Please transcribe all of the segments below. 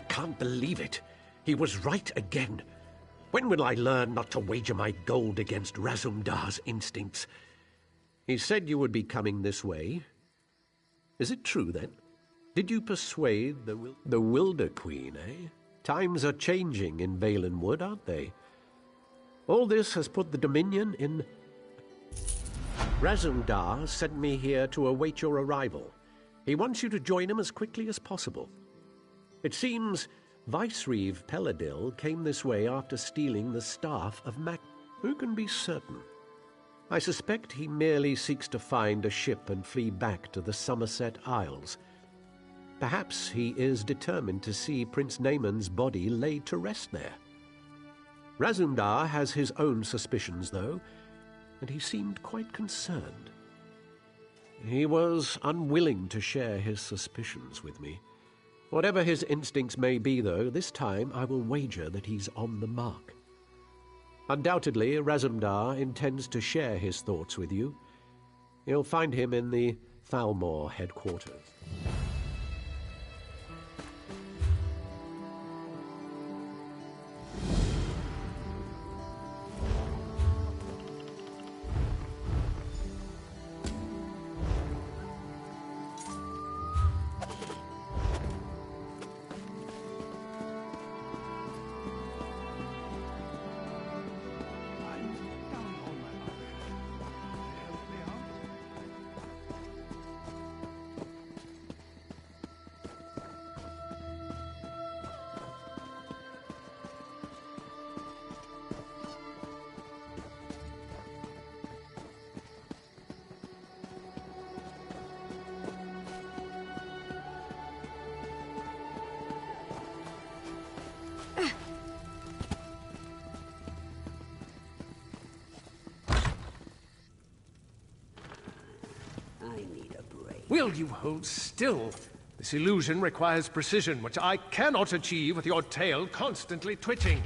can't believe it. He was right again. When will I learn not to wager my gold against Razumdar's instincts? He said you would be coming this way. Is it true, then? Did you persuade the Wilder Queen, eh? Times are changing in Valenwood, aren't they? All this has put the Dominion in... Razumdar sent me here to await your arrival. He wants you to join him as quickly as possible. It seems Vicereeve Peladil came this way after stealing the staff of Mac. Who can be certain? I suspect he merely seeks to find a ship and flee back to the Somerset Isles. Perhaps he is determined to see Prince Naaman's body laid to rest there. Razumdar has his own suspicions, though, and he seemed quite concerned. He was unwilling to share his suspicions with me. Whatever his instincts may be, though, this time I will wager that he's on the mark. Undoubtedly, Razumdar intends to share his thoughts with you. You'll find him in the Thalmor headquarters. Will you hold still? This illusion requires precision, which I cannot achieve with your tail constantly twitching.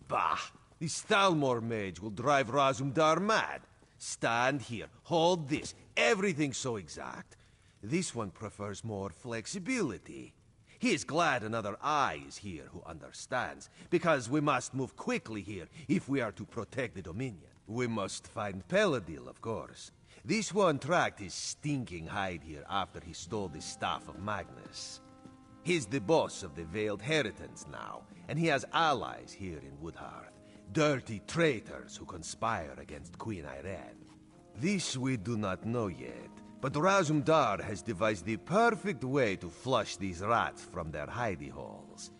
Bah! This Thalmor mage will drive Razumdar mad. Stand here, hold this, everything's so exact. This one prefers more flexibility. He is glad another eye is here who understands, because we must move quickly here if we are to protect the Dominion. We must find Peladil, of course. This one tracked his stinking hide here after he stole the staff of Magnus. He's the boss of the Veiled Heritance now, and he has allies here in Woodhearth. Dirty traitors who conspire against Queen Irene. This we do not know yet, but Razumdar has devised the perfect way to flush these rats from their hidey holes.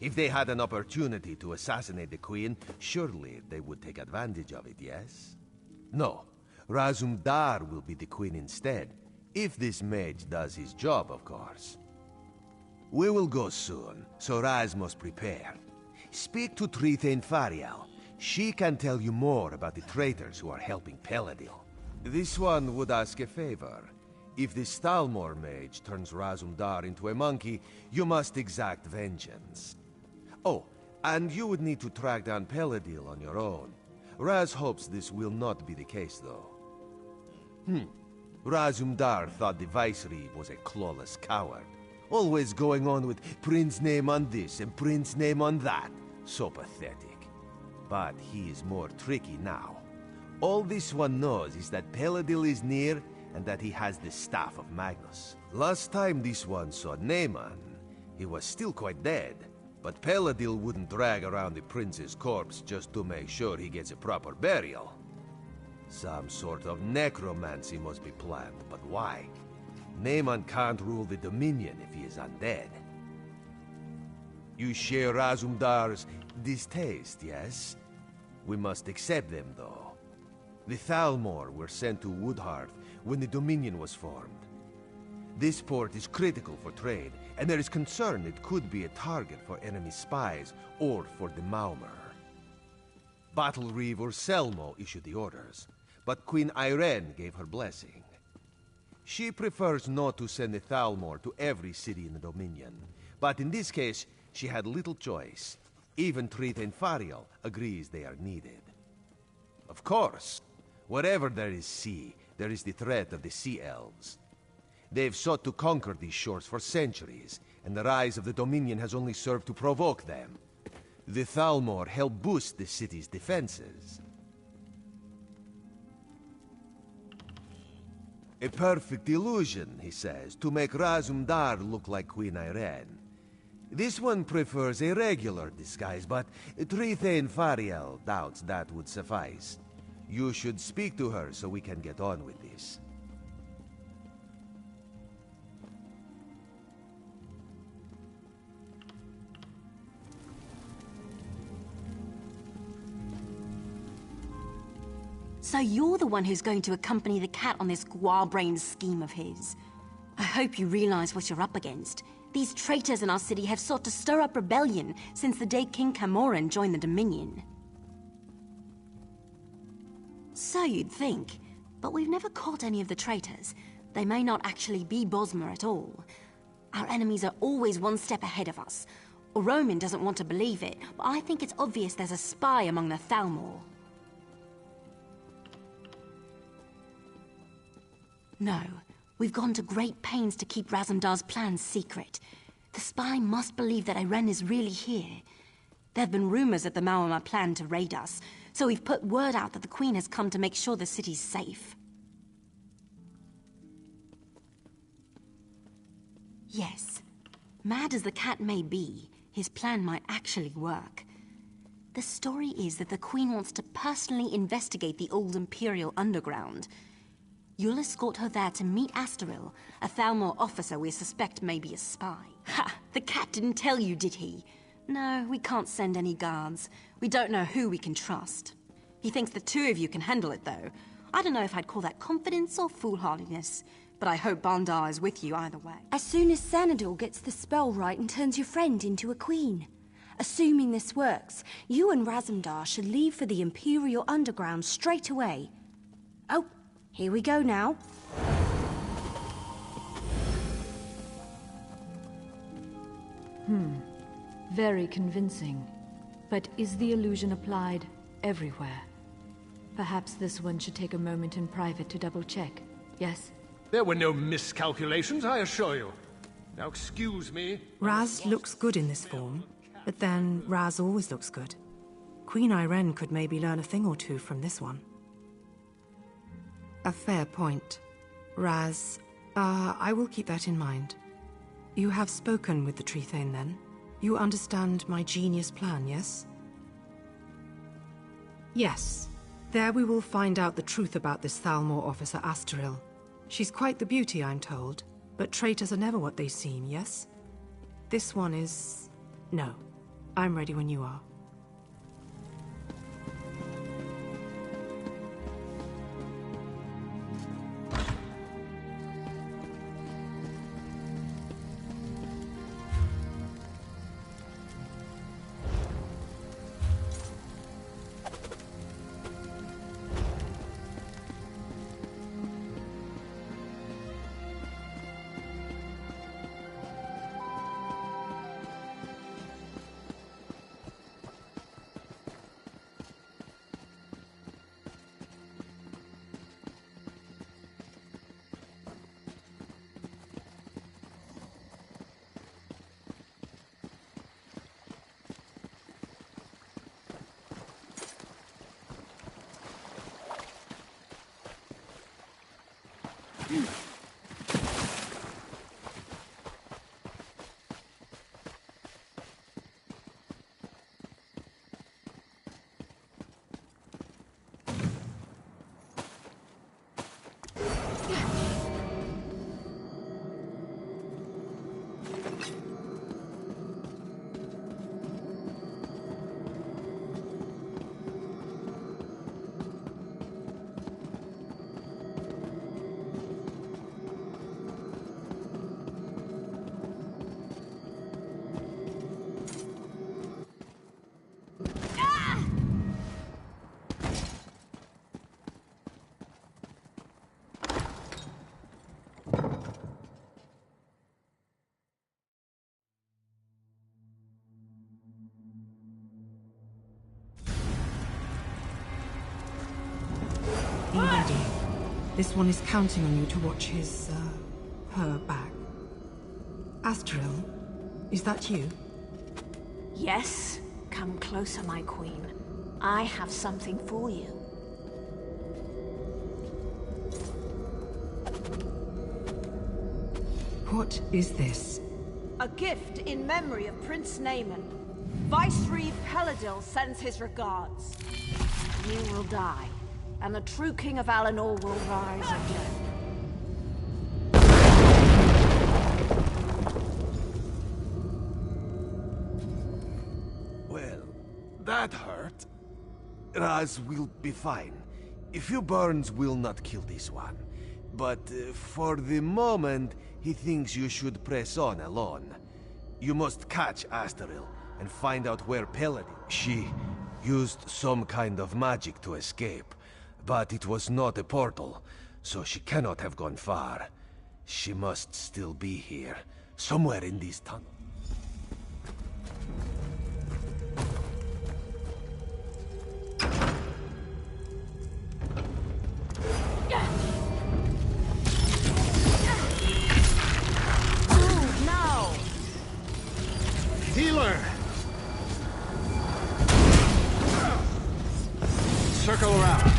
If they had an opportunity to assassinate the Queen, surely they would take advantage of it, yes? No, Razumdar will be the Queen instead, if this mage does his job, of course. We will go soon, so Raz must prepare. Speak to Trithane Fariel. She can tell you more about the traitors who are helping Peladil. This one would ask a favor. If the Thalmor mage turns Razumdar into a monkey, you must exact vengeance. Oh, and you would need to track down Peladil on your own. Raz hopes this will not be the case, though. Razumdar thought the Vicereeve was a clawless coward. Always going on with Prince name on this and Prince name on that. So pathetic. But he is more tricky now. All this one knows is that Peladil is near and that he has the staff of Magnus. Last time this one saw Naaman, he was still quite dead. But Peladil wouldn't drag around the prince's corpse just to make sure he gets a proper burial. Some sort of necromancy must be planned, but why? Naaman can't rule the Dominion if he is undead. You share Razumdar's distaste, yes? We must accept them, though. The Thalmor were sent to Woodhearth when the Dominion was formed. This port is critical for trade, and there is concern it could be a target for enemy spies or for the Maumar. Battle Reeve or Selmo issued the orders, but Queen Irene gave her blessing. She prefers not to send the Thalmor to every city in the Dominion, but in this case, she had little choice. Even Trith Fariel agrees they are needed. Of course, wherever there is sea, there is the threat of the Sea Elves. They've sought to conquer these shores for centuries, and the rise of the Dominion has only served to provoke them. The Thalmor help boost the city's defenses. A perfect illusion, he says, to make Razumdar look like Queen Irene. This one prefers a regular disguise, but Trith Fariel doubts that would suffice. You should speak to her so we can get on with this. So you're the one who's going to accompany the cat on this guar-brained scheme of his. I hope you realize what you're up against. These traitors in our city have sought to stir up rebellion since the day King Camoran joined the Dominion. So you'd think, but we've never caught any of the traitors. They may not actually be Bosmer at all. Our enemies are always one step ahead of us. Roman doesn't want to believe it, but I think it's obvious there's a spy among the Thalmor. No, we've gone to great pains to keep Razumdar's plans secret. The spy must believe that Irene is really here. There have been rumors that the Maumar plan to raid us, so we've put word out that the Queen has come to make sure the city's safe. Yes, mad as the cat may be, his plan might actually work. The story is that the Queen wants to personally investigate the old Imperial underground. You'll escort her there to meet Astaril, a Thalmor officer we suspect may be a spy. Ha! The cat didn't tell you, did he? No, we can't send any guards. We don't know who we can trust. He thinks the two of you can handle it, though. I don't know if I'd call that confidence or foolhardiness, but I hope Bandar is with you either way. As soon as Xanador gets the spell right and turns your friend into a queen. Assuming this works, you and Razumdar should leave for the Imperial Underground straight away. Oh, here we go now. Very convincing. But is the illusion applied everywhere? Perhaps this one should take a moment in private to double-check, yes? There were no miscalculations, I assure you. Now excuse me. Raz looks good in this form, but then Raz always looks good. Queen Irene could maybe learn a thing or two from this one. A fair point. Raz, I will keep that in mind. You have spoken with the Trithane, then? You understand my genius plan, yes? Yes. There we will find out the truth about this Thalmor officer Astaril. She's quite the beauty, I'm told, but traitors are never what they seem, yes? This one is... no. I'm ready when you are. This one is counting on you to watch her back. Astril, is that you? Yes. Come closer, my queen. I have something for you. What is this? A gift in memory of Prince Naaman. Vicereeve Peladil sends his regards. You will die, and the true King of Alinor will rise again. Well, that hurt. Raz will be fine. A few burns will not kill this one. But for the moment, he thinks you should press on alone. You must catch Astril and find out where Peladil... She used some kind of magic to escape, but it was not a portal, so she cannot have gone far. She must still be here, somewhere in these tunnels. Healer! Circle around.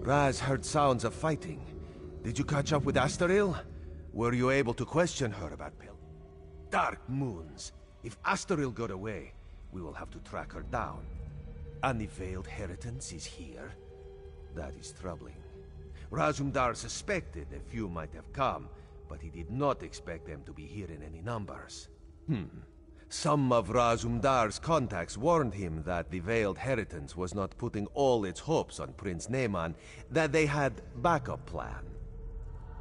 Raz heard sounds of fighting. Did you catch up with Astril? Were you able to question her about Pil? Dark moons. If Astril got away, we will have to track her down. And the Veiled Heritance is here? That is troubling. Razumdar suspected a few might have come, but he did not expect them to be here in any numbers. Some of Razumdar's contacts warned him that the Veiled Heritance was not putting all its hopes on Prince Naaman, that they had backup plan.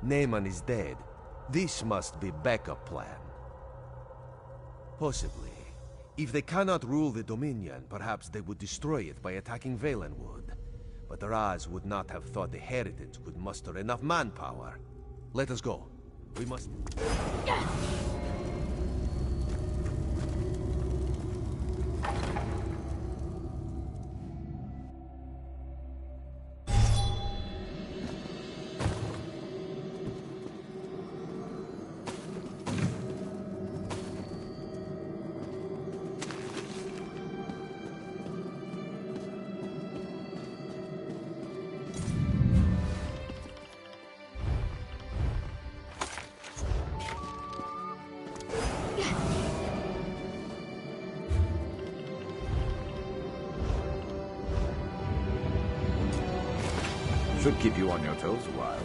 Naaman is dead. This must be backup plan. Possibly. If they cannot rule the Dominion, perhaps they would destroy it by attacking Valenwood. But Raz would not have thought the Heritage could muster enough manpower. Let us go. We must... Should keep you on your toes a while.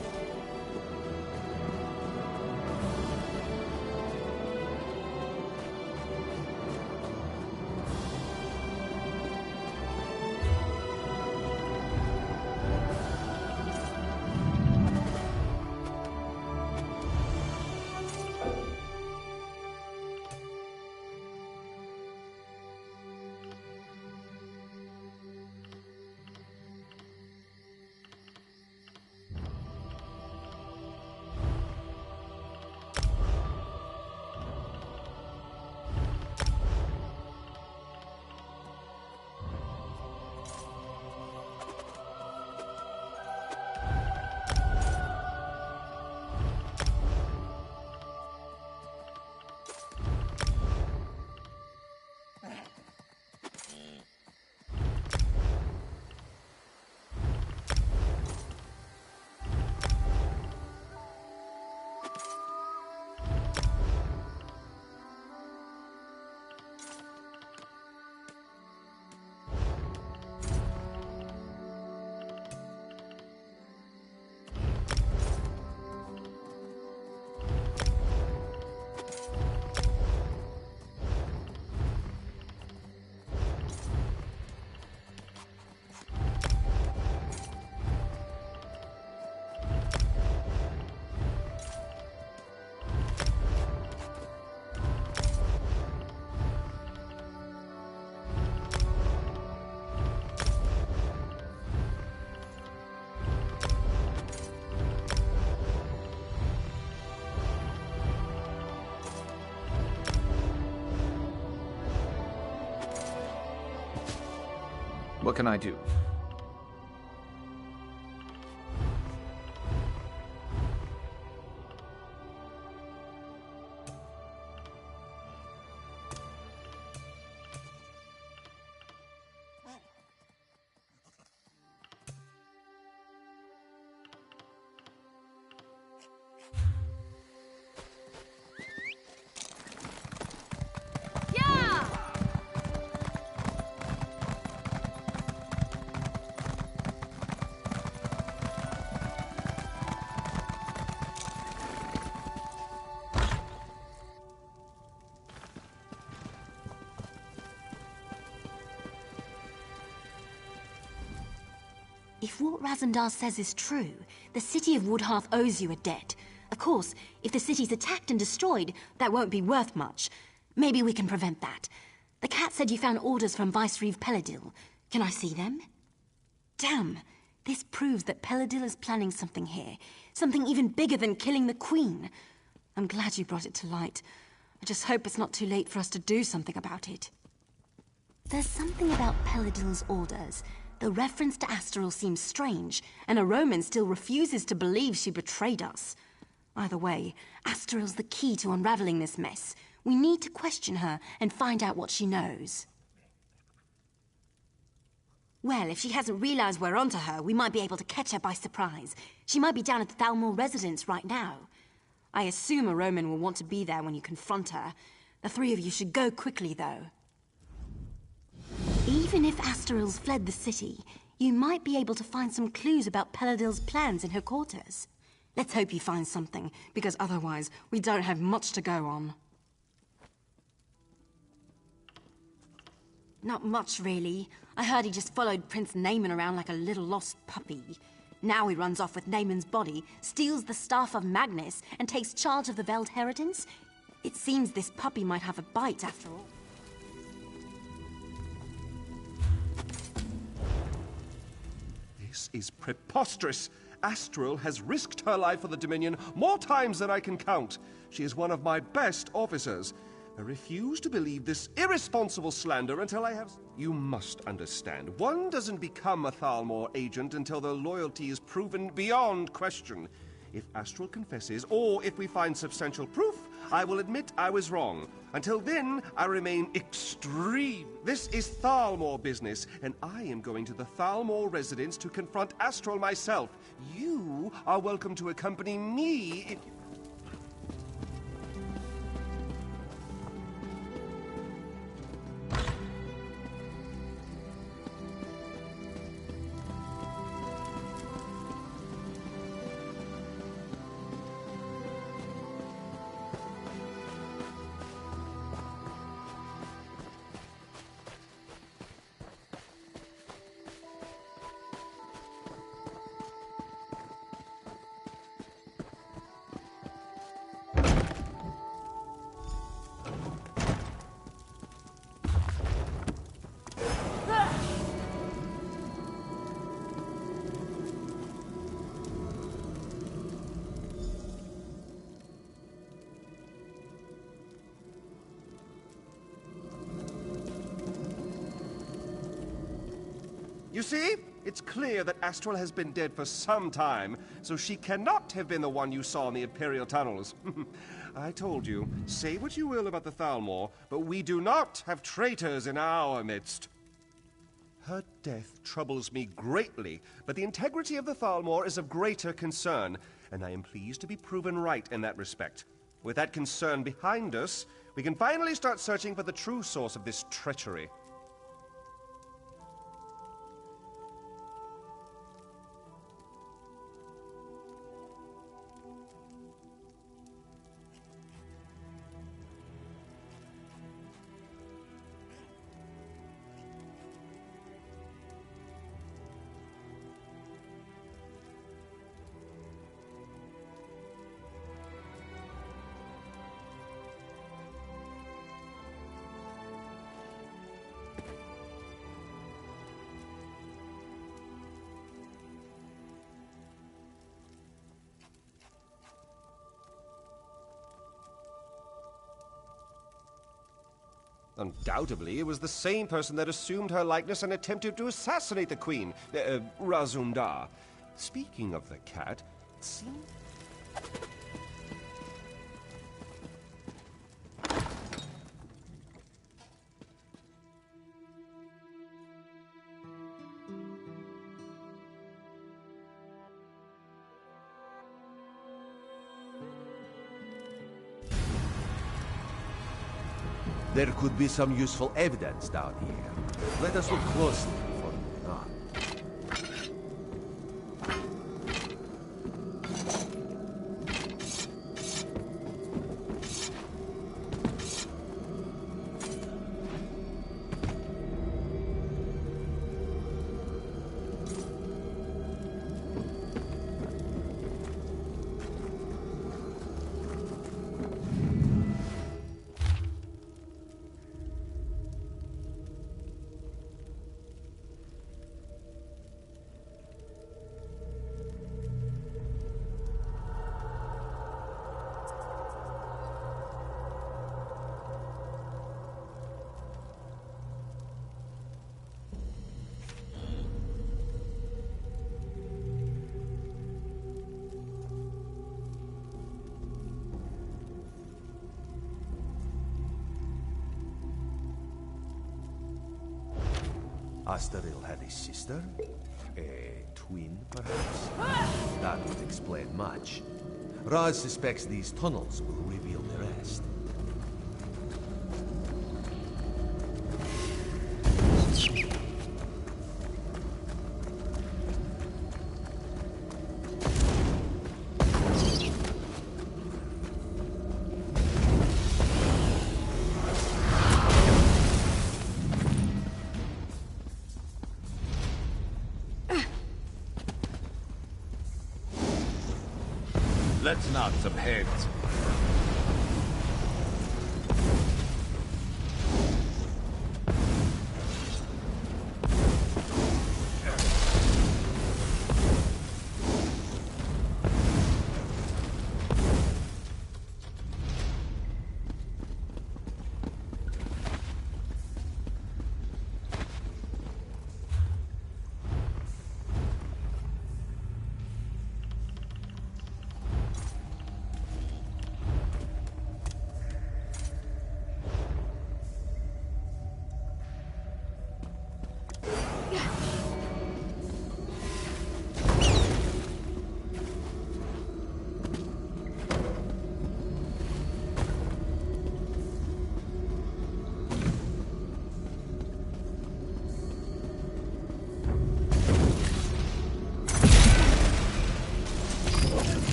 What can I do? If what Razumdar says is true, the city of Woodhearth owes you a debt. Of course, if the city's attacked and destroyed, that won't be worth much. Maybe we can prevent that. The cat said you found orders from Vicereeve Peladil. Can I see them? Damn! This proves that Peladil is planning something here. Something even bigger than killing the Queen. I'm glad you brought it to light. I just hope it's not too late for us to do something about it. There's something about Peladil's orders. The reference to Astral seems strange, and a Roman still refuses to believe she betrayed us. Either way, Astral's the key to unraveling this mess. We need to question her and find out what she knows. Well, if she hasn't realized we're onto her, we might be able to catch her by surprise. She might be down at the Thalmor residence right now. I assume a Roman will want to be there when you confront her. The three of you should go quickly, though. Even if Astral's fled the city, you might be able to find some clues about Peladil's plans in her quarters. Let's hope you find something, because otherwise we don't have much to go on. Not much, really. I heard he just followed Prince Naaman around like a little lost puppy. Now he runs off with Naaman's body, steals the Staff of Magnus, and takes charge of the Veld Heritance. It seems this puppy might have a bite after all. This is preposterous. Astral has risked her life for the Dominion more times than I can count. She is one of my best officers. I refuse to believe this irresponsible slander until I have... You must understand, one doesn't become a Thalmor agent until their loyalty is proven beyond question. If Astral confesses, or if we find substantial proof, I will admit I was wrong. Until then, I remain extreme. This is Thalmor business, and I am going to the Thalmor residence to confront Astral myself. You are welcome to accompany me if... You see? It's clear that Astral has been dead for some time, so she cannot have been the one you saw in the Imperial tunnels. I told you, say what you will about the Thalmor, but we do not have traitors in our midst. Her death troubles me greatly, but the integrity of the Thalmor is of greater concern, and I am pleased to be proven right in that respect. With that concern behind us, we can finally start searching for the true source of this treachery. Undoubtedly, it was the same person that assumed her likeness and attempted to assassinate the queen, Razumdar. Speaking of the cat, it seems... There could be some useful evidence down here. Let us look closely before moving on. Astaril had a sister? A twin, perhaps? That would explain much. Raz suspects these tunnels will reveal the rest. Let's knock some heads.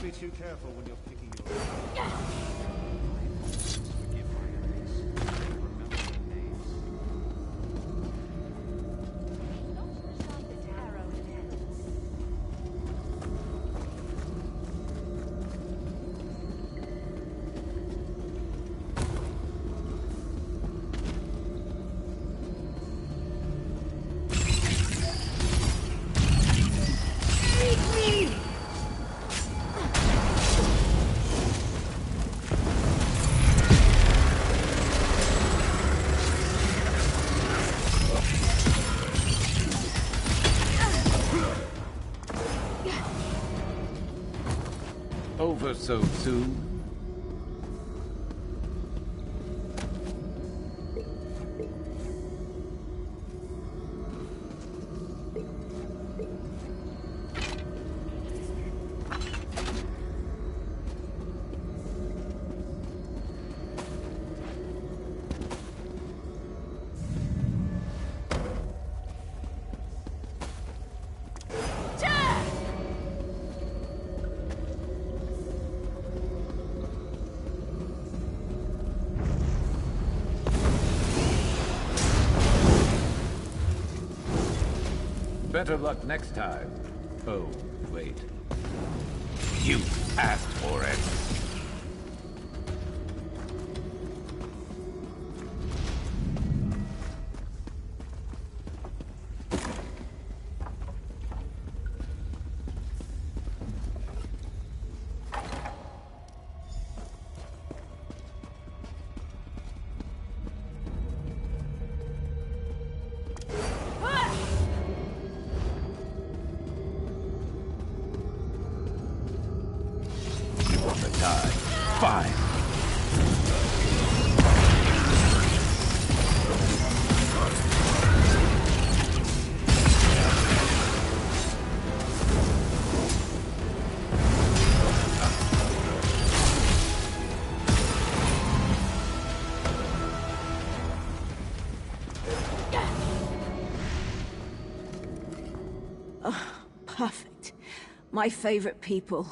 Be too careful when you're picking your... So soon? Better luck next time. Oh, wait. You asked for it. Perfect. My favorite people.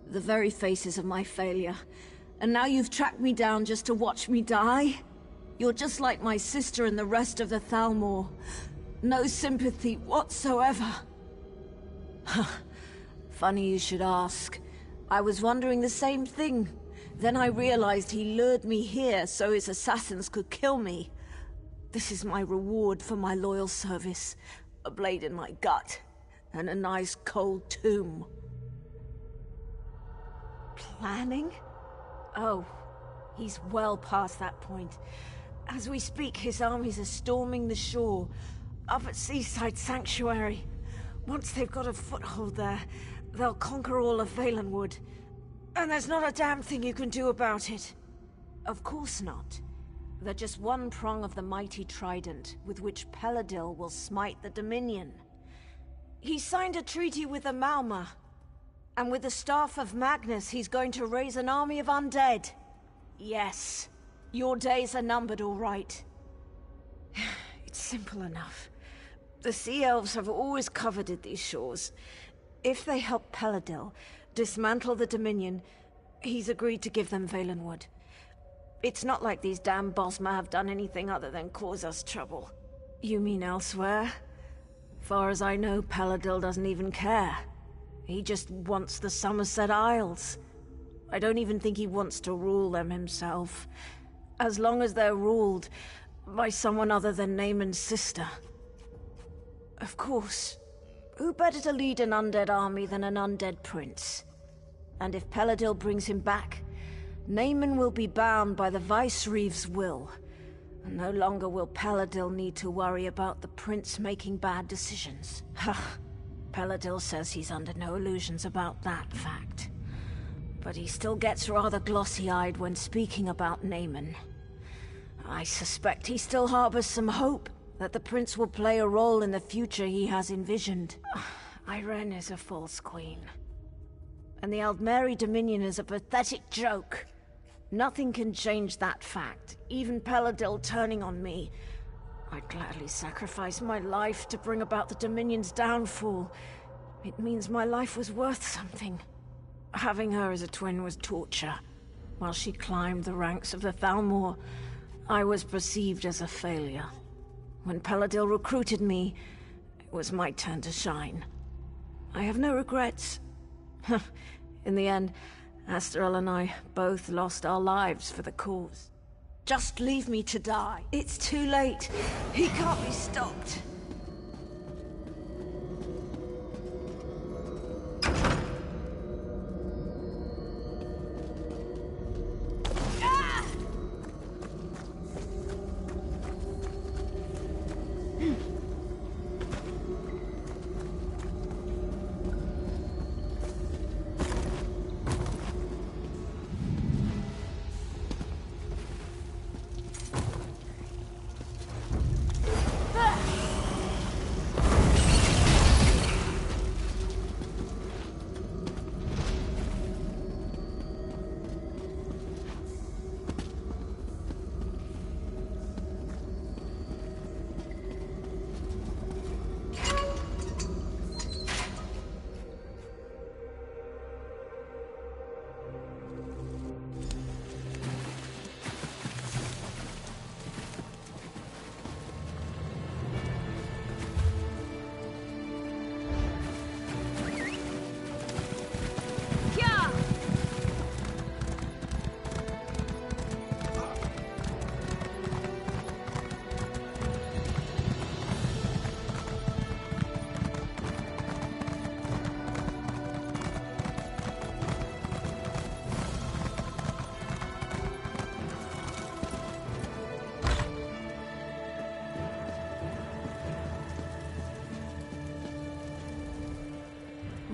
The very faces of my failure. And now you've tracked me down just to watch me die? You're just like my sister and the rest of the Thalmor. No sympathy whatsoever. Funny you should ask. I was wondering the same thing. Then I realized he lured me here so his assassins could kill me. This is my reward for my loyal service. A blade in my gut. And a nice cold tomb. Planning? Oh, he's well past that point. As we speak, his armies are storming the shore, up at Seaside Sanctuary. Once they've got a foothold there, they'll conquer all of Valenwood. And there's not a damn thing you can do about it. Of course not. They're just one prong of the mighty trident, with which Peladil will smite the Dominion. He signed a treaty with the Malma, and with the staff of Magnus, he's going to raise an army of undead. Yes, your days are numbered, all right. It's simple enough. The Sea Elves have always coveted these shores. If they help Peladil dismantle the Dominion, he's agreed to give them Valenwood. It's not like these damn Bosma have done anything other than cause us trouble. You mean elsewhere? Far as I know, Peladil doesn't even care. He just wants the Somerset Isles. I don't even think he wants to rule them himself. As long as they're ruled by someone other than Naaman's sister. Of course. Who better to lead an undead army than an undead prince? And if Peladil brings him back, Naaman will be bound by the Vicereeve's will. And no longer will Peladil need to worry about the prince making bad decisions. Ha! Peladil says he's under no illusions about that fact. But he still gets rather glossy-eyed when speaking about Naaman. I suspect he still harbors some hope that the prince will play a role in the future he has envisioned. Irene is a false queen. And the Aldmeri Dominion is a pathetic joke. Nothing can change that fact, even Peladil turning on me. I'd gladly sacrifice my life to bring about the Dominion's downfall. It means my life was worth something. Having her as a twin was torture. While she climbed the ranks of the Thalmor, I was perceived as a failure. When Peladil recruited me, it was my turn to shine. I have no regrets. In the end, Astrel and I both lost our lives for the cause. Just leave me to die. It's too late. He can't be stopped.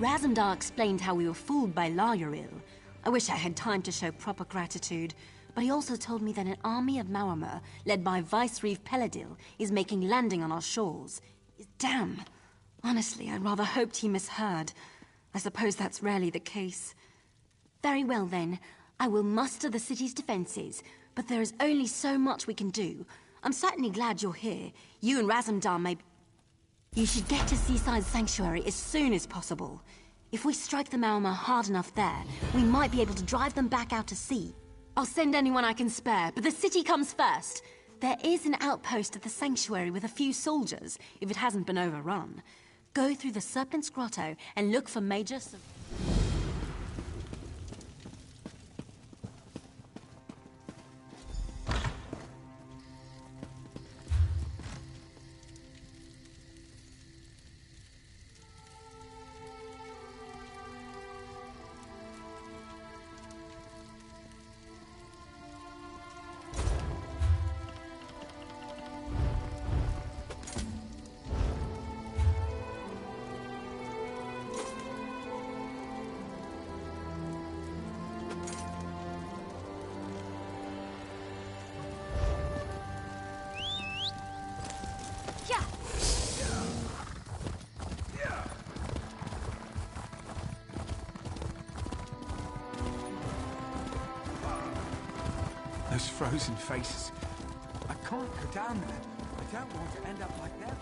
Razumdar explained how we were fooled by Lauril. I wish I had time to show proper gratitude, but he also told me that an army of Maormer, led by Vicereeve Peladil, is making landing on our shores. Damn. Honestly, I rather hoped he misheard. I suppose that's rarely the case. Very well then. I will muster the city's defenses, but there is only so much we can do. I'm certainly glad you're here. You and Razumdar may... You should get to Seaside Sanctuary as soon as possible. If we strike the Maormer hard enough there, we might be able to drive them back out to sea. I'll send anyone I can spare, but the city comes first. There is an outpost at the Sanctuary with a few soldiers, if it hasn't been overrun. Go through the Serpent's Grotto and look for Major... Those frozen faces. I can't go down there. I don't want to end up like them.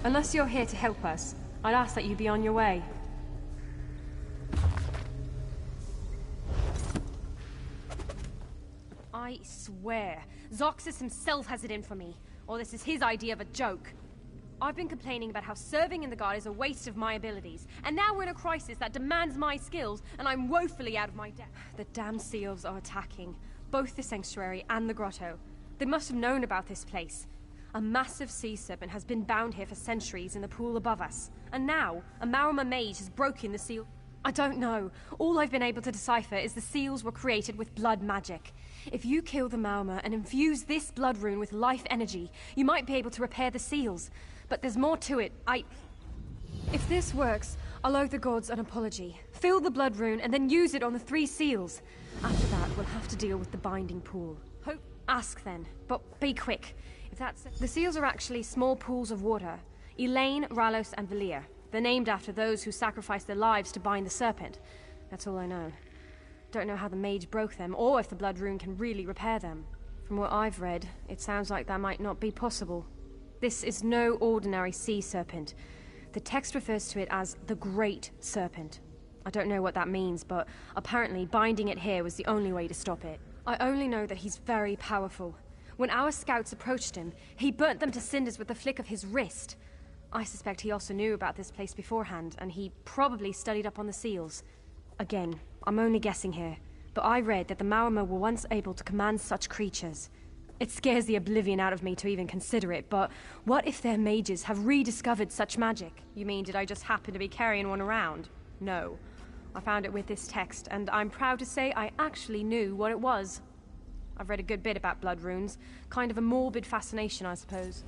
Unless you're here to help us, I'd ask that you be on your way. I swear, Zoxus himself has it in for me, or this is his idea of a joke. I've been complaining about how serving in the Guard is a waste of my abilities, and now we're in a crisis that demands my skills, and I'm woefully out of my depth. The damn seals are attacking, both the Sanctuary and the Grotto. They must have known about this place. A massive sea serpent has been bound here for centuries in the pool above us. And now, a Maormer mage has broken the seal. I don't know. All I've been able to decipher is the seals were created with blood magic. If you kill the Maormer and infuse this blood rune with life energy, you might be able to repair the seals. But there's more to it. If this works, I'll owe the gods an apology. Fill the blood rune and then use it on the 3 seals. After that, we'll have to deal with the binding pool. Ask then, but be quick. The seals are actually small pools of water. Elaine, Ralos, and Valir. They're named after those who sacrificed their lives to bind the serpent. That's all I know. Don't know how the mage broke them, or if the blood rune can really repair them. From what I've read, it sounds like that might not be possible. This is no ordinary sea serpent. The text refers to it as the Great Serpent. I don't know what that means, but apparently binding it here was the only way to stop it. I only know that he's very powerful. When our scouts approached him, he burnt them to cinders with the flick of his wrist. I suspect he also knew about this place beforehand, and he probably studied up on the seals. Again, I'm only guessing here, but I read that the Maormer were once able to command such creatures. It scares the oblivion out of me to even consider it, but what if their mages have rediscovered such magic? You mean, did I just happen to be carrying one around? No. I found it with this text, and I'm proud to say I actually knew what it was. I've read a good bit about blood runes. Kind of a morbid fascination, I suppose.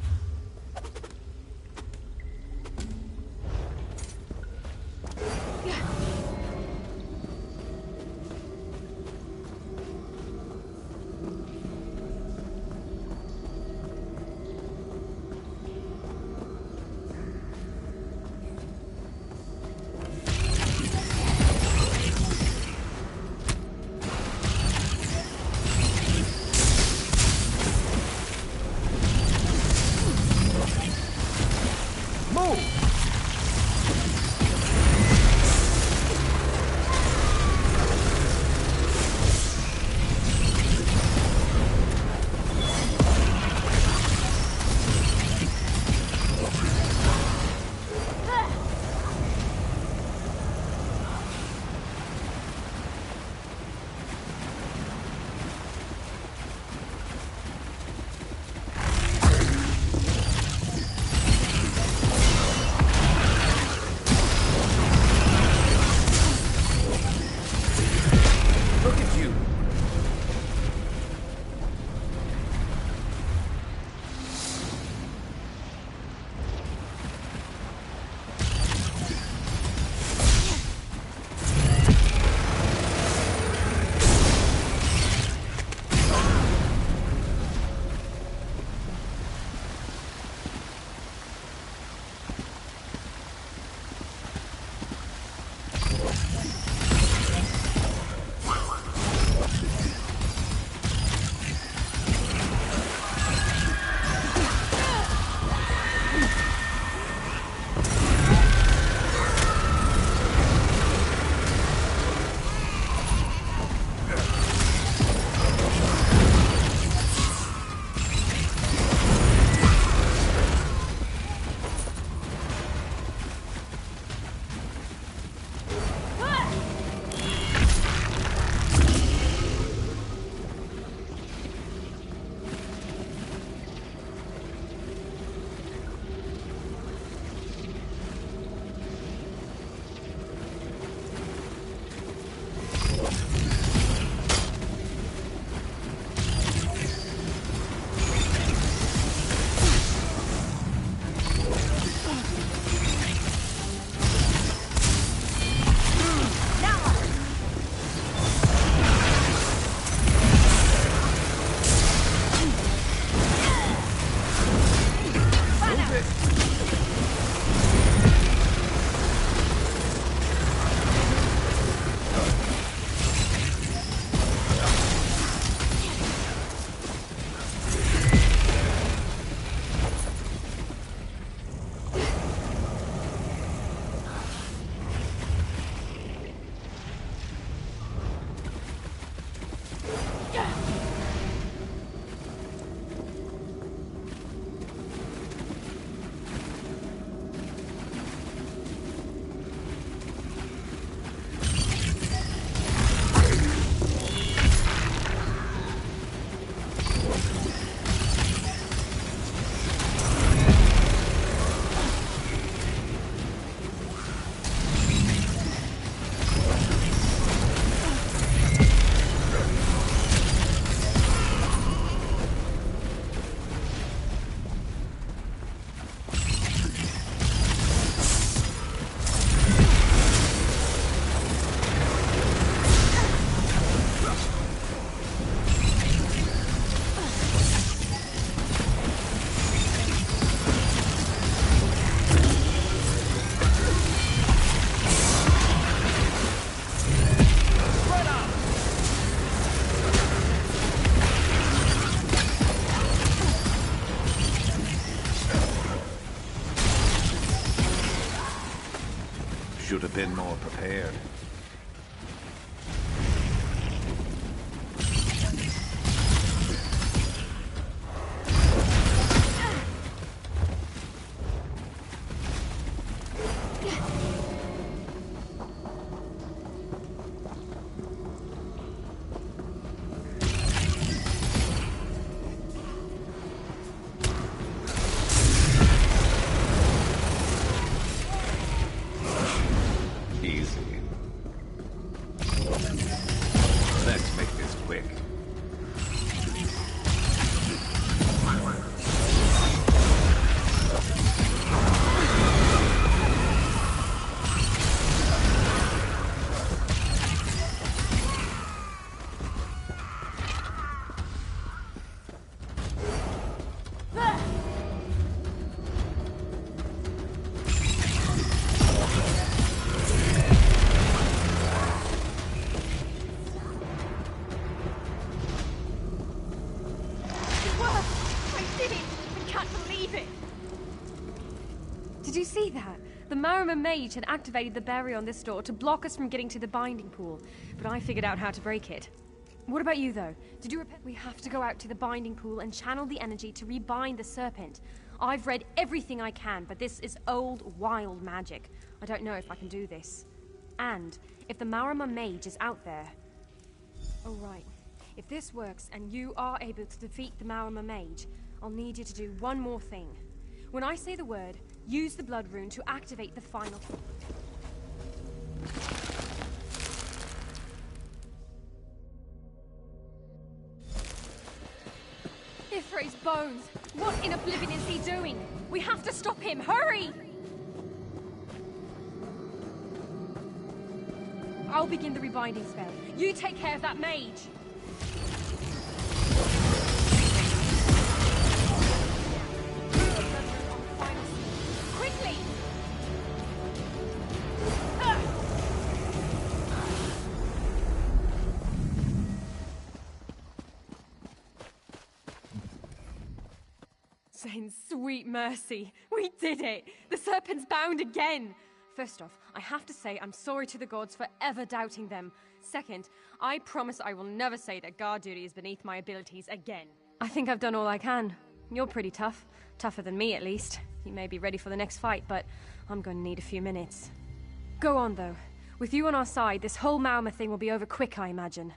Should have been more prepared. see that? The Marima Mage had activated the barrier on this door to block us from getting to the binding pool, but I figured out how to break it. What about you, though? Did you We have to go out to the binding pool and channel the energy to rebind the serpent. I've read everything I can, but this is old, wild magic. I don't know if I can do this. And if the Marima Mage is out there... Oh, right. If this works and you are able to defeat the Marima Mage, I'll need you to do one more thing. When I say the word, use the blood rune to activate the final... Ifray's bones! What in oblivion is he doing? We have to stop him! Hurry! I'll begin the rebinding spell. You take care of that mage! Quickly! Saint's sweet mercy. We did it! The serpent's bound again! First off, I have to say I'm sorry to the gods for ever doubting them. Second, I promise I will never say that guard duty is beneath my abilities again. I think I've done all I can. You're pretty tough. Tougher than me, at least. You may be ready for the next fight, but I'm going to need a few minutes. Go on, though. With you on our side, this whole Marima thing will be over quick, I imagine.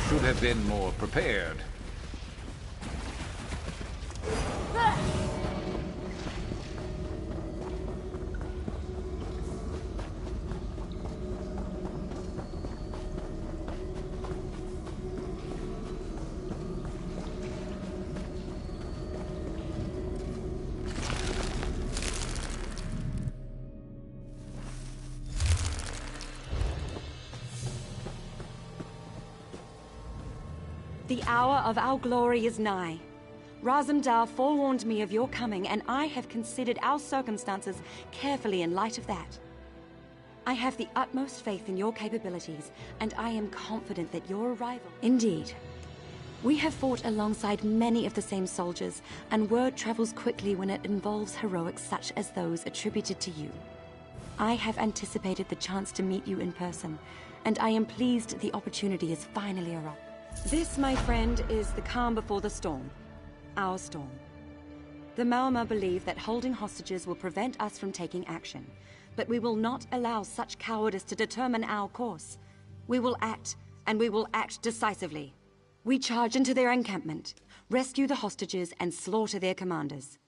should have been more prepared. The hour of our glory is nigh. Razumdar forewarned me of your coming, and I have considered our circumstances carefully in light of that. I have the utmost faith in your capabilities, and I am confident that your arrival... Indeed. We have fought alongside many of the same soldiers, and word travels quickly when it involves heroics such as those attributed to you. I have anticipated the chance to meet you in person, and I am pleased the opportunity has finally arrived. This, my friend, is the calm before the storm. Our storm. The Maormer believe that holding hostages will prevent us from taking action, but we will not allow such cowardice to determine our course. We will act, and we will act decisively. We charge into their encampment, rescue the hostages, and slaughter their commanders.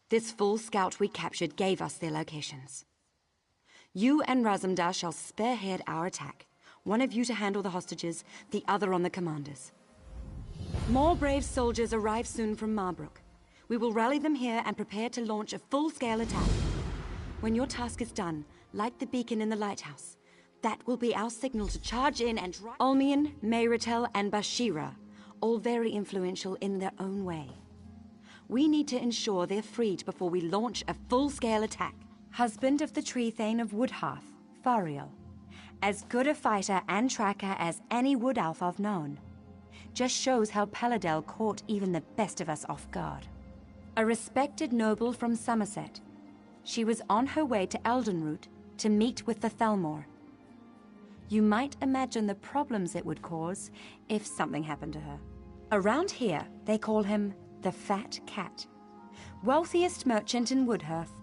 This full scout we captured gave us their locations. You and Razumdar shall spearhead our attack. One of you to handle the hostages, the other on the commanders. More brave soldiers arrive soon from Marbrook. We will rally them here and prepare to launch a full-scale attack. When your task is done, light the beacon in the lighthouse. That will be our signal to charge in and drive... Ulmian, Mayritel, and Bashira, all very influential in their own way. We need to ensure they're freed before we launch a full-scale attack. Husband of the Tree Thane of Woodhearth, Fariel. As good a fighter and tracker as any Wood Elf I've known. Just shows how Paladel caught even the best of us off guard. A respected noble from Somerset. She was on her way to Eldenroot to meet with the Thalmor. You might imagine the problems it would cause if something happened to her. Around here, they call him the Fat Cat. Wealthiest merchant in Woodhearth.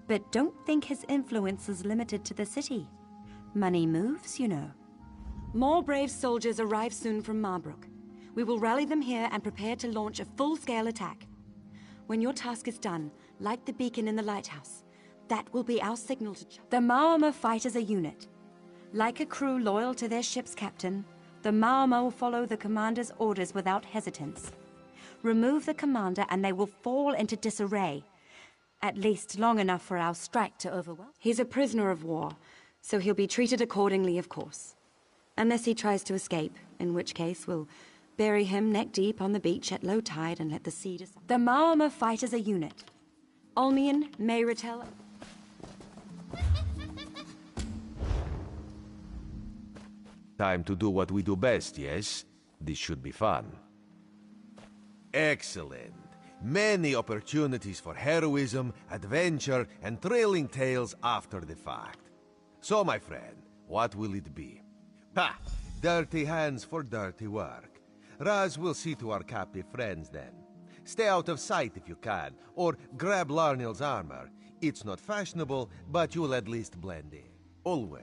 But don't think his influence is limited to the city. Money moves, you know. More brave soldiers arrive soon from Marbrook. We will rally them here and prepare to launch a full-scale attack. When your task is done, light the beacon in the lighthouse. That will be our signal to... The Maormer fight as a unit. Like a crew loyal to their ship's captain, the Maormer will follow the commander's orders without hesitance. Remove the commander and they will fall into disarray. At least long enough for our strike to overwhelm. He's a prisoner of war, so he'll be treated accordingly, of course. Unless he tries to escape, in which case we'll bury him neck deep on the beach at low tide and let the sea decide. The Maormer fight as a unit. Ulmian, Mayritel... Time to do what we do best, yes? This should be fun. Excellent. Many opportunities for heroism, adventure, and thrilling tales after the fact. So, my friend, what will it be? Ha! Dirty hands for dirty work. Raz will see to our captive friends then. Stay out of sight if you can, or grab Larnil's armor. It's not fashionable, but you'll at least blend in. Always.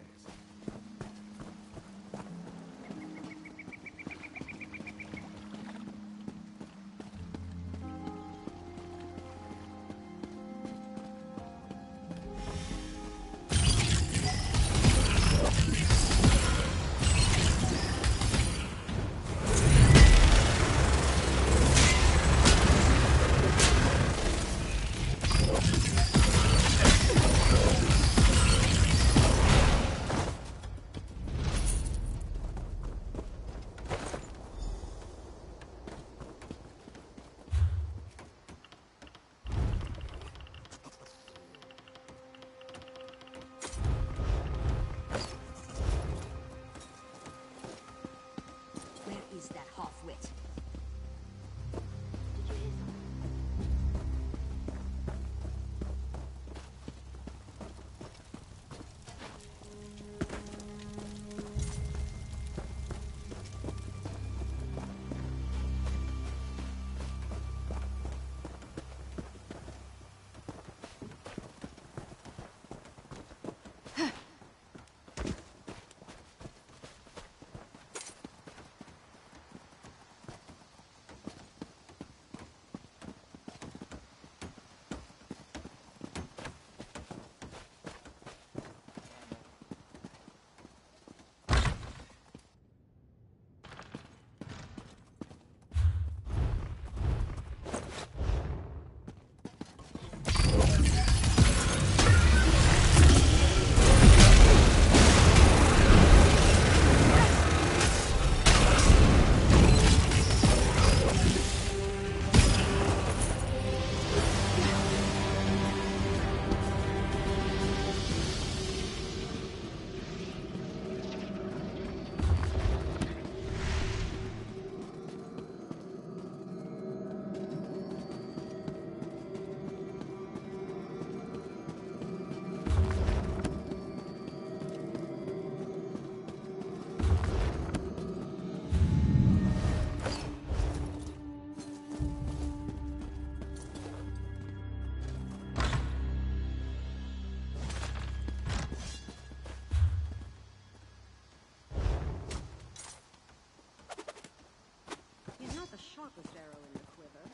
sharpest arrow in the quiver.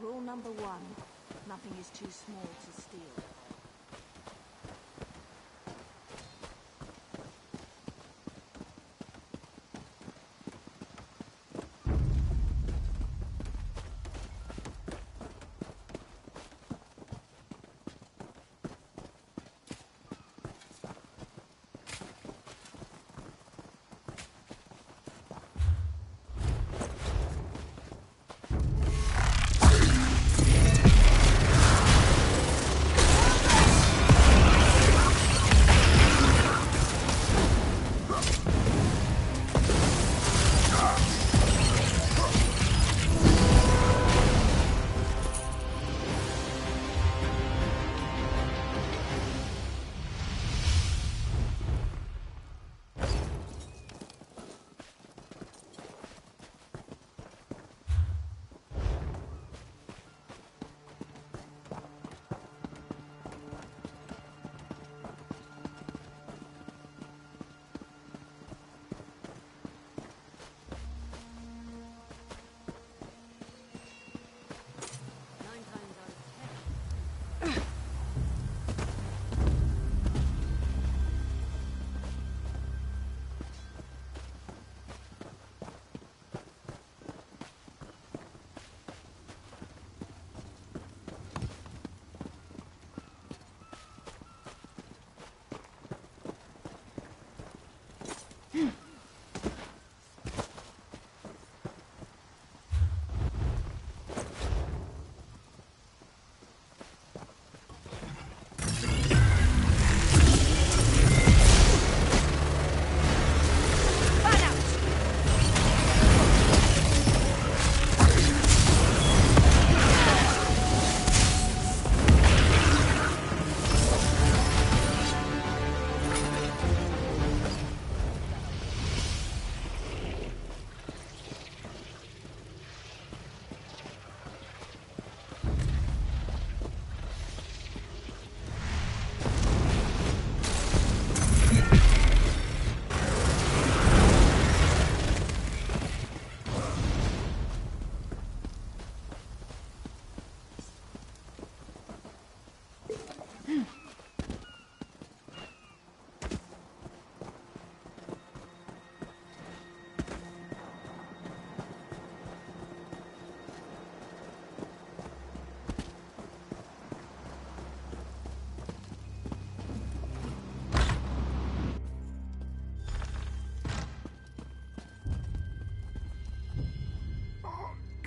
Rule number 1. Nothing is too small to steal.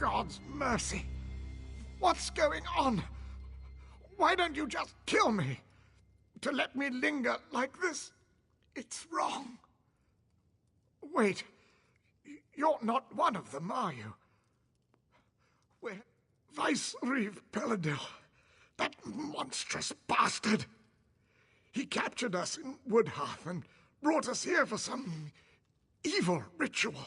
God's mercy! What's going on? Why don't you just kill me? To let me linger like this, it's wrong. Wait, you're not one of them, are you? We're Vice-Reeve Peladil, that monstrous bastard. He captured us in Woodhearth and brought us here for some evil ritual.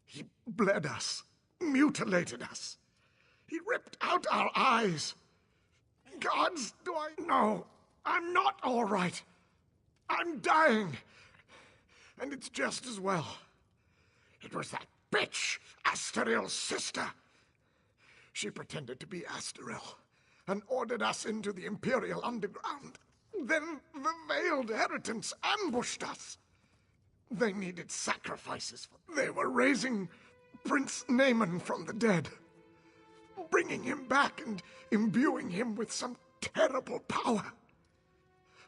He bled us, mutilated us. He ripped out our eyes. Gods, do I know? I'm not all right. I'm dying. And it's just as well. It was that bitch, Asteril's sister. She pretended to be Asteril and ordered us into the Imperial Underground. Then the Veiled Heritants ambushed us. They needed sacrifices. They were raising Prince Naaman from the dead, bringing him back and imbuing him with some terrible power.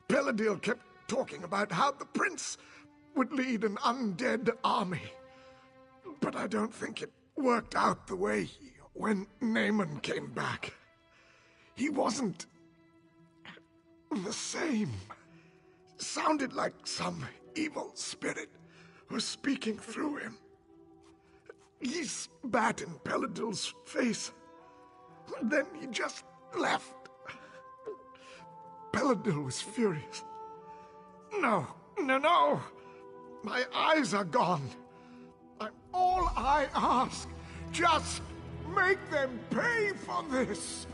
Peladil kept talking about how the prince would lead an undead army. But I don't think it worked out the way when Naaman came back. He wasn't the same. Sounded like some evil spirit was speaking through him. He spat in Peladil's face. Then he just left. Peladil was furious. No. My eyes are gone. All I ask, just make them pay for this.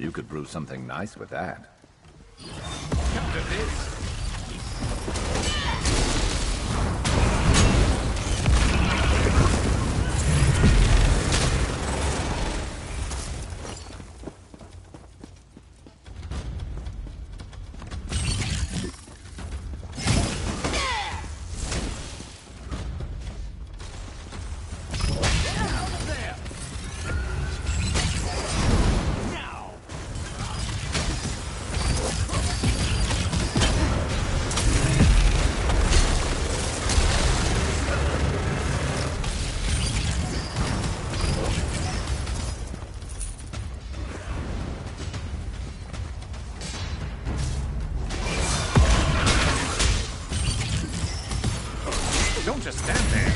You could brew something nice with that. Come to this. Don't just stand there.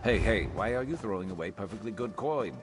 Hey, why are you throwing away perfectly good coin?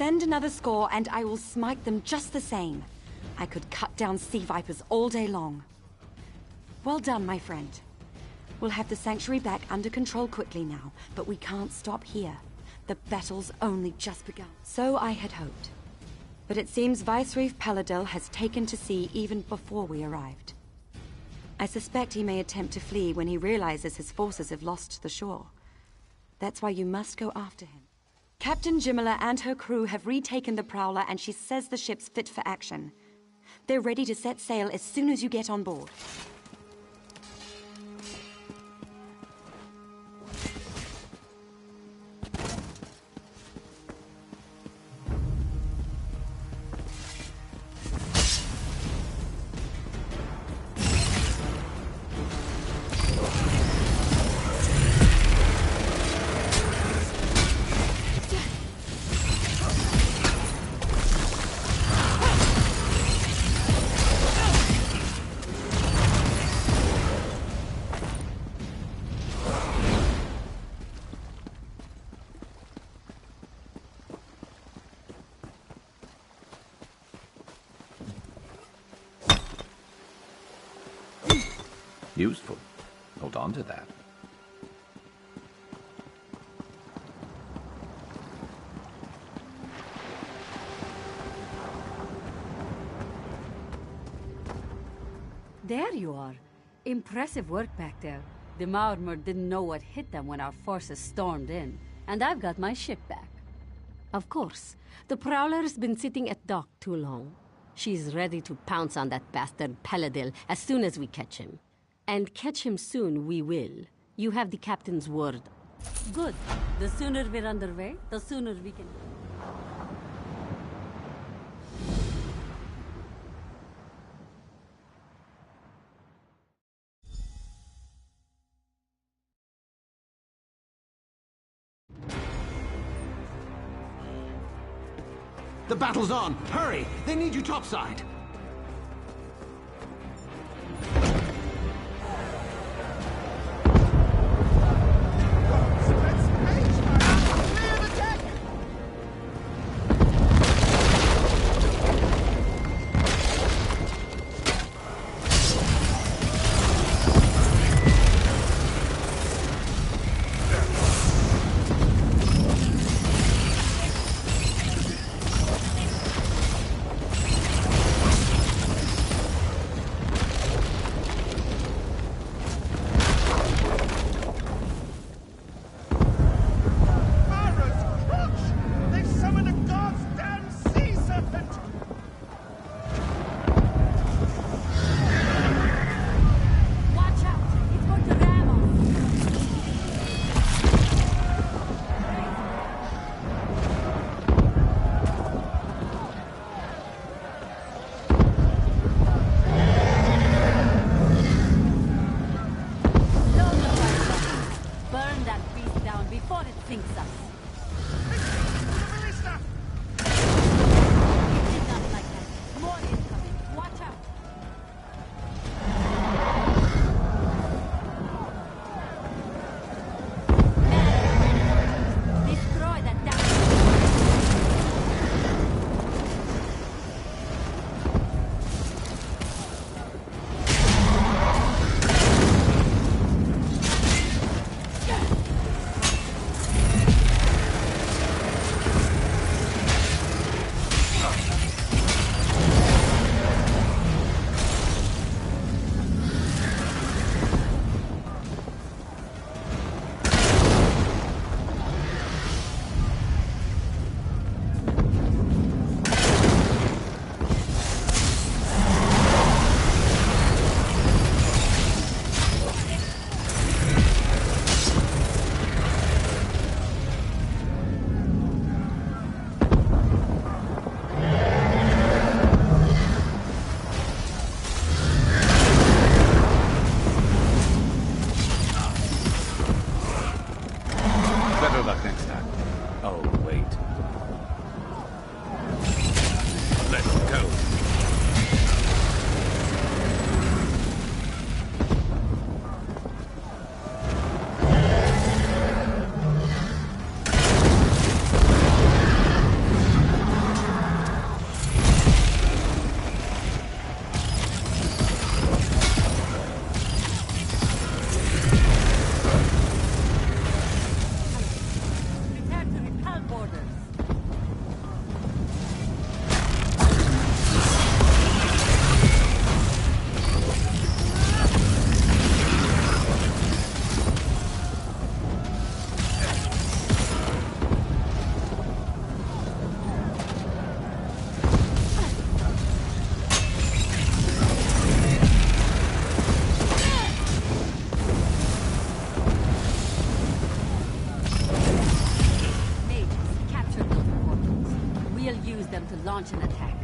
Send another score and I will smite them just the same. I could cut down sea vipers all day long. Well done, my friend. We'll have the sanctuary back under control quickly now, but we can't stop here. The battle's only just begun. So I had hoped. But it seems Vicereeve Paladel has taken to sea even before we arrived. I suspect he may attempt to flee when he realizes his forces have lost the shore. That's why you must go after him. Captain Jimala and her crew have retaken the Prowler and she says the ship's fit for action. They're ready to set sail as soon as you get on board. Useful. Hold on to that. There you are. Impressive work back there. The Marmor didn't know what hit them when our forces stormed in, and I've got my ship back. Of course, the Prowler's been sitting at dock too long. She's ready to pounce on that bastard Paladil as soon as we catch him. And catch him soon we will. You have the captain's word. Good. The sooner we're underway, the sooner we can... The battle's on! Hurry! They need you topside! launch an attack.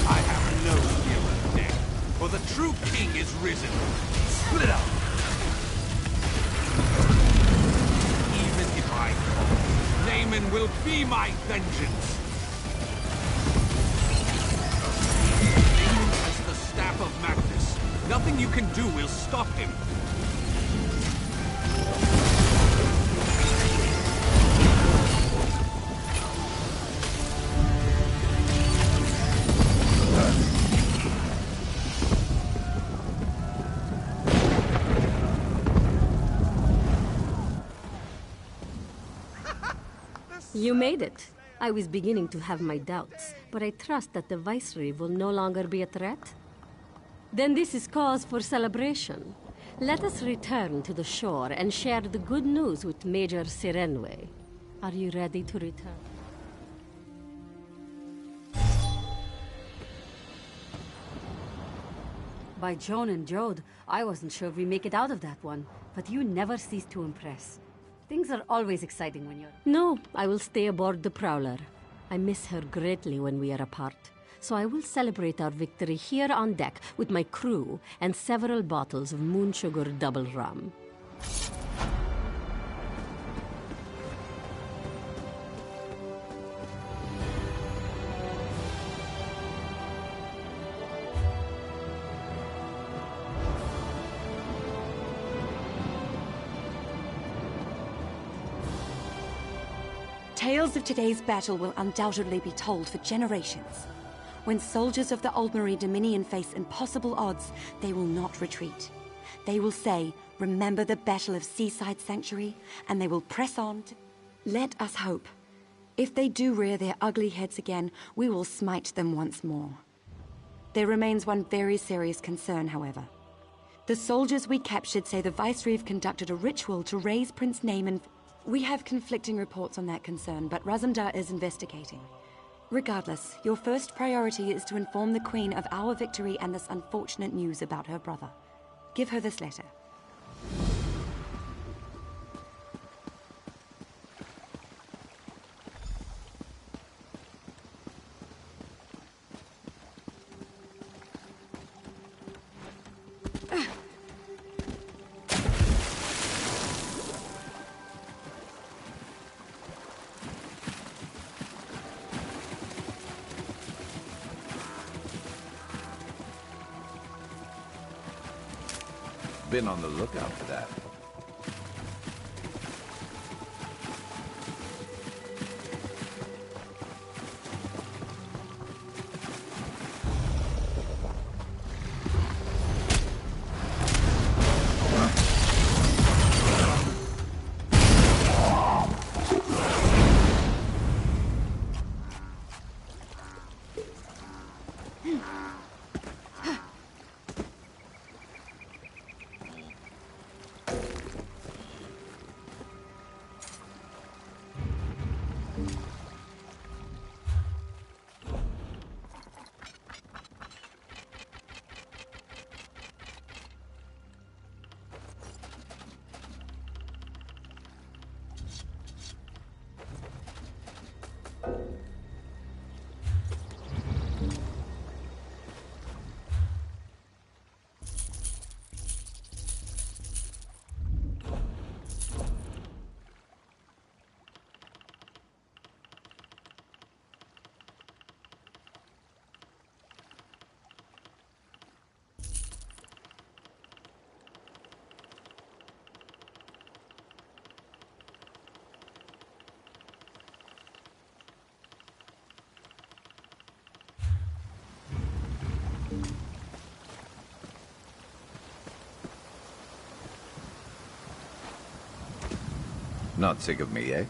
I have no fear of death, for the true king is risen. Split up! Even if I fall, Naaman will be my vengeance! As the staff of Magnus, nothing you can do will stop him. You made it. I was beginning to have my doubts, but I trust that the Viceroy will no longer be a threat. Then this is cause for celebration. Let us return to the shore and share the good news with Major Sirenwe. Are you ready to return? By Joan and Jode, I wasn't sure we make it out of that one, but you never cease to impress. Things are always exciting when you're... No, I will stay aboard the Prowler. I miss her greatly when we are apart, so I will celebrate our victory here on deck with my crew and several bottles of moon sugar double rum. Tales of today's battle will undoubtedly be told for generations. When soldiers of the Aldmeri Dominion face impossible odds, they will not retreat. They will say, "Remember the Battle of Seaside Sanctuary," and they will press on to... Let us hope. If they do rear their ugly heads again, we will smite them once more. There remains one very serious concern, however. The soldiers we captured say the Viceroy conducted a ritual to raise Prince Naaman. We have conflicting reports on that concern, but Razumdar is investigating. Regardless, your first priority is to inform the Queen of our victory and this unfortunate news about her brother. Give her this letter. Been on the lookout for that. Not sick of me, eh?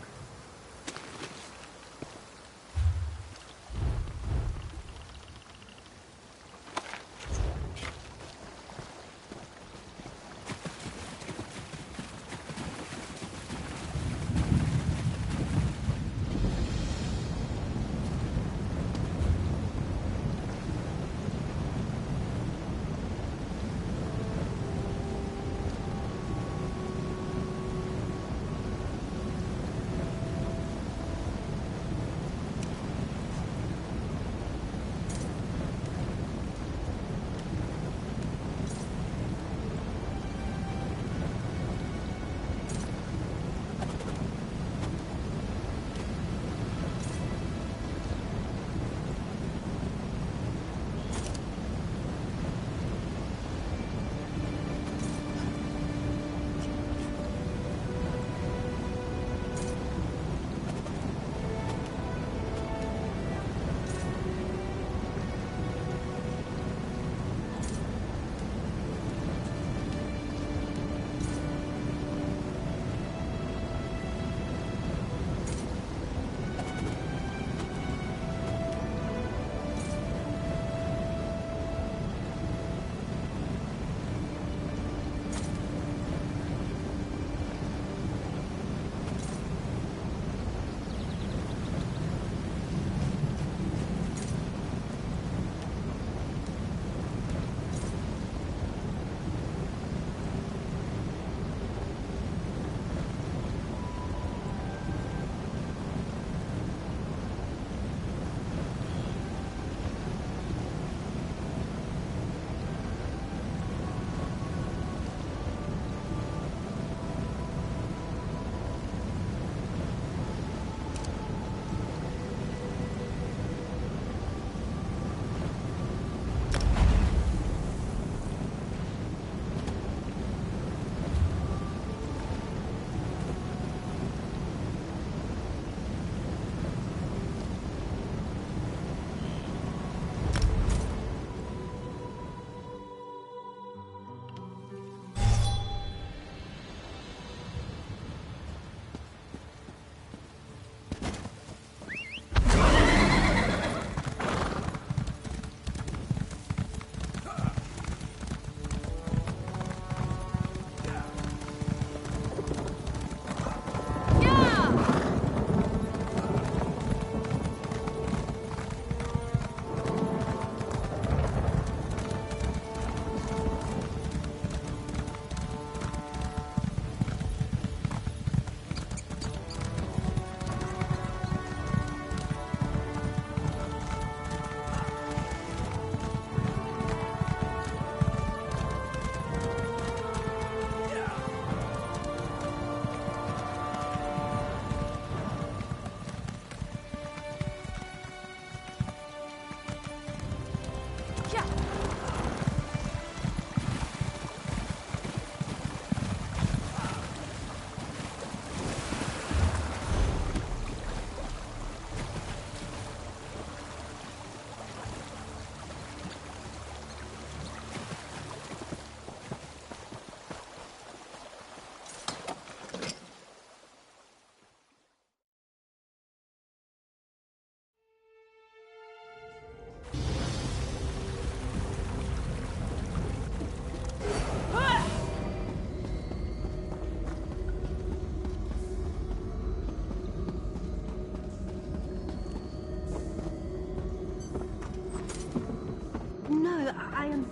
am...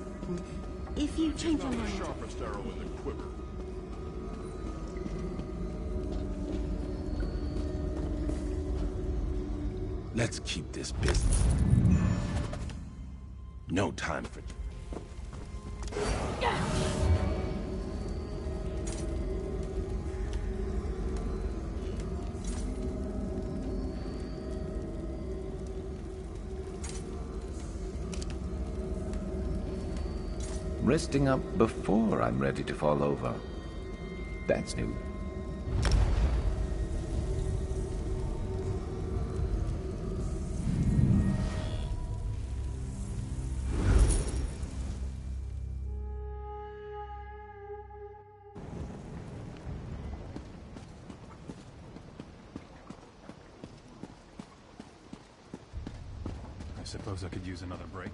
If you change your mind... Sharpest arrow in the quiver. Let's keep this business. No time for... Resting up before I'm ready to fall over. That's new. I suppose I could use another break.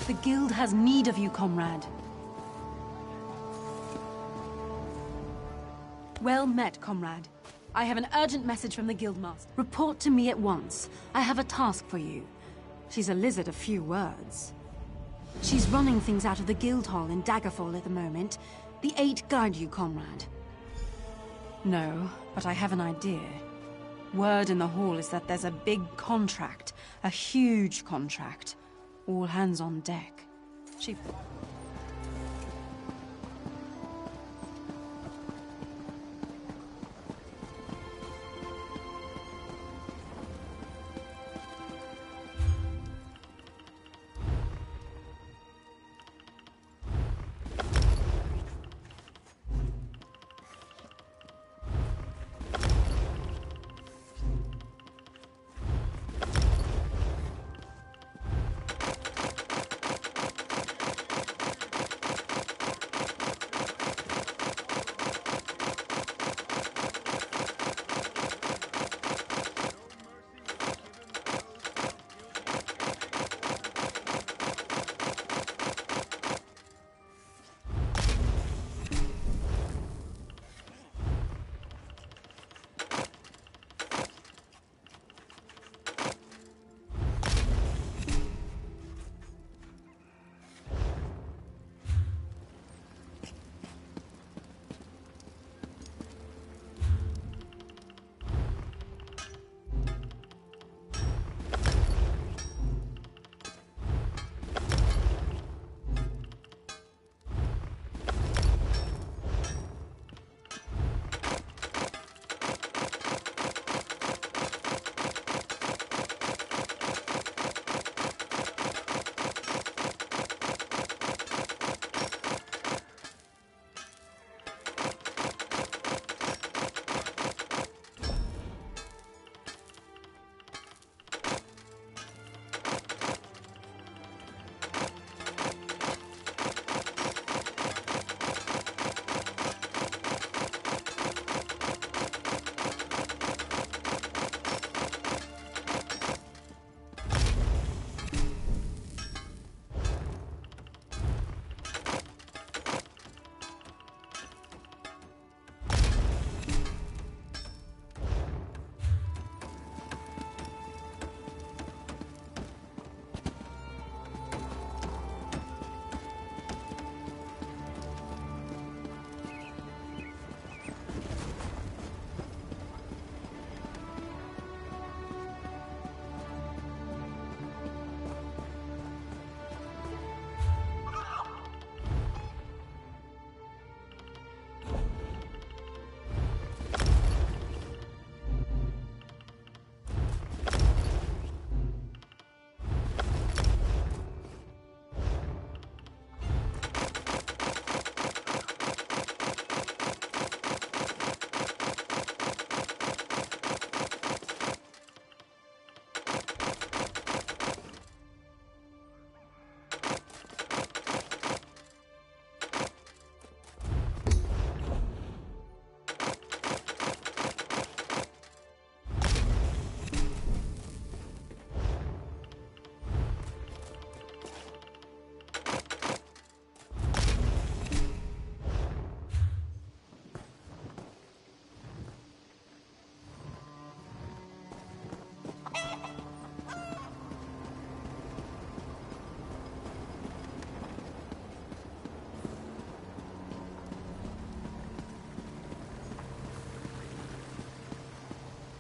The guild has need of you, comrade. Well met, comrade. I have an urgent message from the guildmaster. Report to me at once. I have a task for you. She's a lizard of few words. She's running things out of the guild hall in Daggerfall at the moment. The Eight guide you, comrade. No, but I have an idea. Word in the hall is that there's a big contract. A huge contract. All hands on deck. She...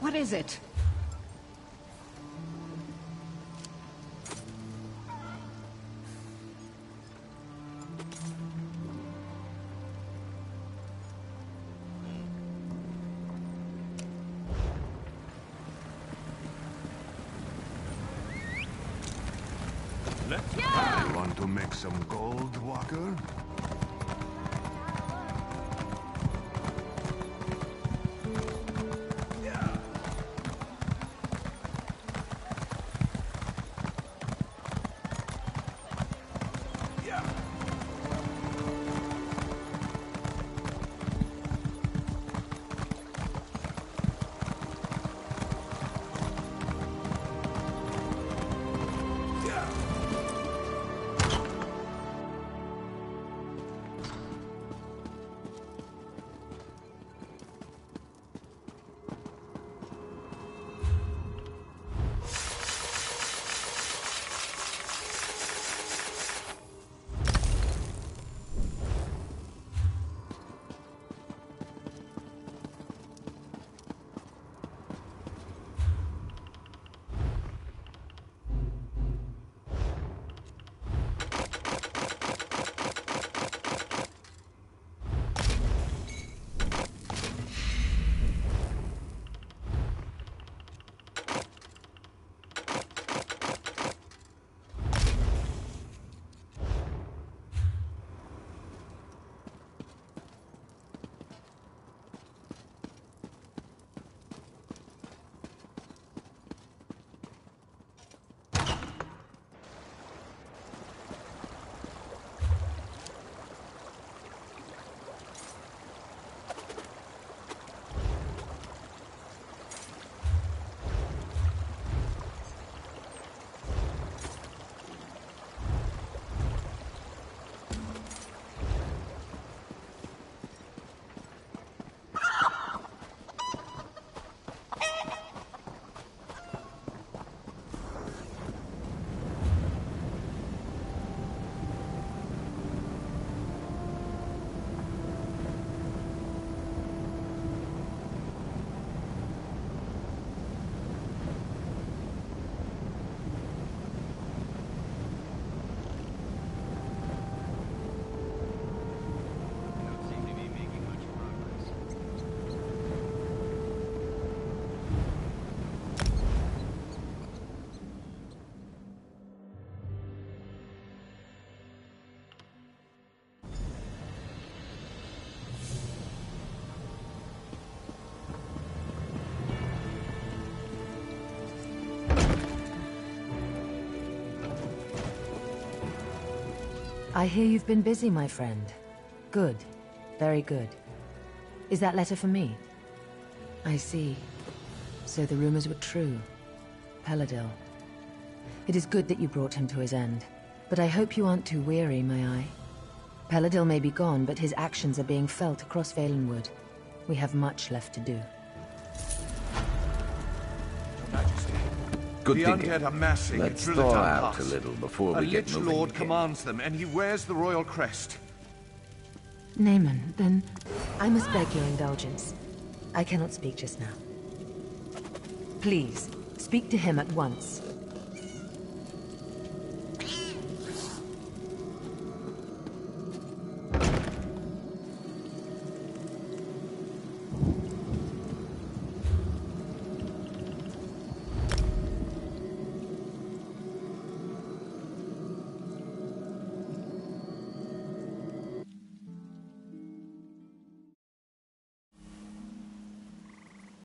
What is it? You want to make some gold, Walker? I hear you've been busy, my friend. Good. Very good. Is that letter for me? I see. So the rumors were true. Peladil. It is good that you brought him to his end. But I hope you aren't too weary, may I? Peladil may be gone, but his actions are being felt across Valenwood. We have much left to do. Good the thinking. undead are massing Let's at thaw Trilliton out Pass. a little before we get Lich moving Lord again. commands them, and he wears the royal crest. Naaman, then I must beg your indulgence. I cannot speak just now. Please, speak to him at once.